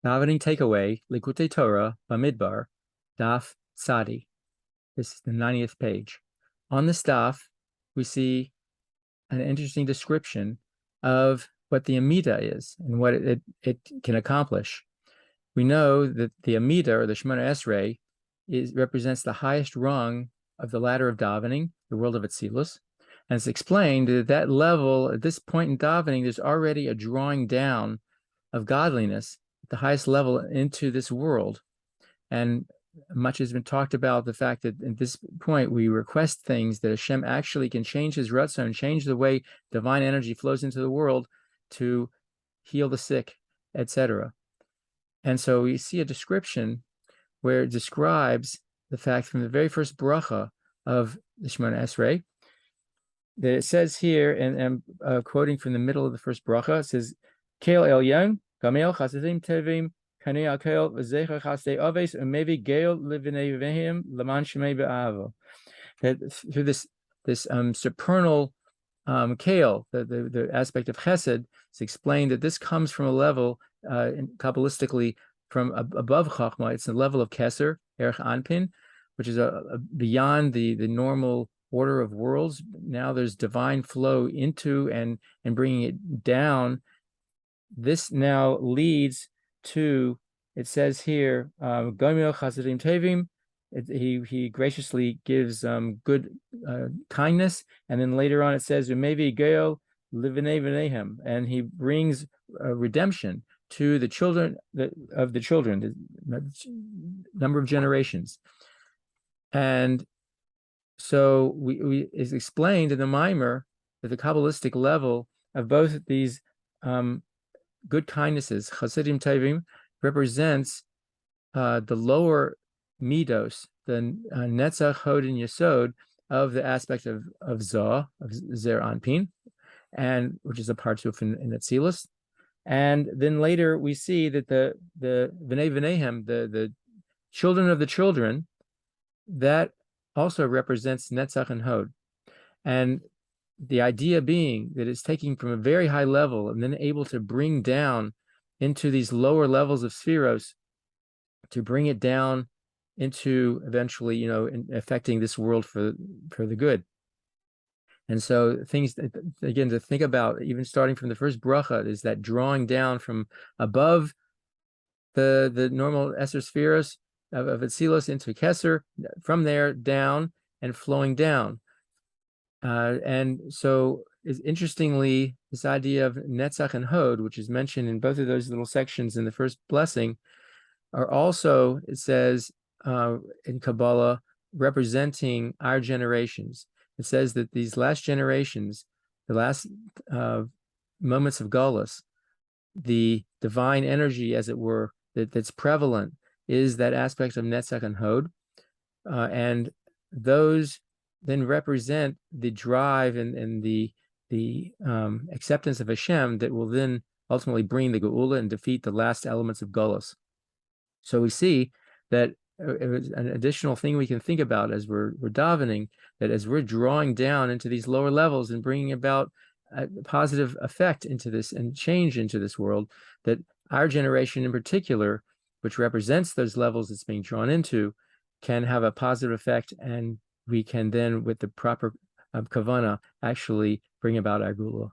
Davening takeaway, Likkutei Torah, Bamidbar, Daf Sadi. This is the 90th page. On this daf, we see an interesting description of what the Amida is and what it can accomplish. We know that the Amida, or the Shemona Esrei, represents the highest rung of the ladder of davening, the world of Atzilus. And it's explained that that level, at this point in davening, there's already a drawing down of godliness at the highest level into this world. And much has been talked about the fact that at this point we request things that Hashem actually can change his ratzon, change the way divine energy flows into the world to heal the sick, etc. And so we see a description where it describes the fact from the very first bracha of the Shemona Esrei that it says here, and I'm quoting from the middle of the first bracha, it says, Kel Elyon, Gamel Chasadim Tevim, that through this supernal kale, the aspect of chesed, it's explained that this comes from a level, Kabbalistically, from above Chachma. It's a level of Keser, Erech Anpin, which is beyond the normal order of worlds. Now there's divine flow into and bringing it down. This now leads to, it says here, Gomil Chasadim Tevim, he graciously gives good kindness, and then later on it says Umevi Gael Livnei V'nehem, and he brings redemption to the children of the children, the number of generations. And so we is explained in the Mimer that the Kabbalistic level of both these good kindnesses, Chasidim Tevim, represents the lower midos, the netzach, hod, and yesod of the aspect of Zah, of Zer Anpin, and which is a partsuf in Atzilus. And then later we see that the V'nei V'nehem, the children of the children, that also represents netzach and hod. And the idea being that it's taking from a very high level and then able to bring down into these lower levels of spheros to bring it down into eventually, affecting this world for the good. And so things, again, to think about, even starting from the first bracha, is that drawing down from above the normal Eser spheros of Atzilus into Keser, from there down and flowing down. And so, interestingly, this idea of Netzach and Hod, which is mentioned in both of those little sections in the first blessing, are also, it says in Kabbalah, representing our generations. It says that these last generations, the last moments of Galus, the divine energy, as it were, that's prevalent is that aspect of Netzach and Hod. And those then represent the drive and the acceptance of Hashem that will then ultimately bring the Geula and defeat the last elements of Galus. So we see that an additional thing we can think about as we're davening, that as we're drawing down into these lower levels and bringing about a positive effect into this and change into this world, that our generation in particular, which represents those levels it's being drawn into, can have a positive effect, and we can then, with the proper kavana, actually bring about our Geula.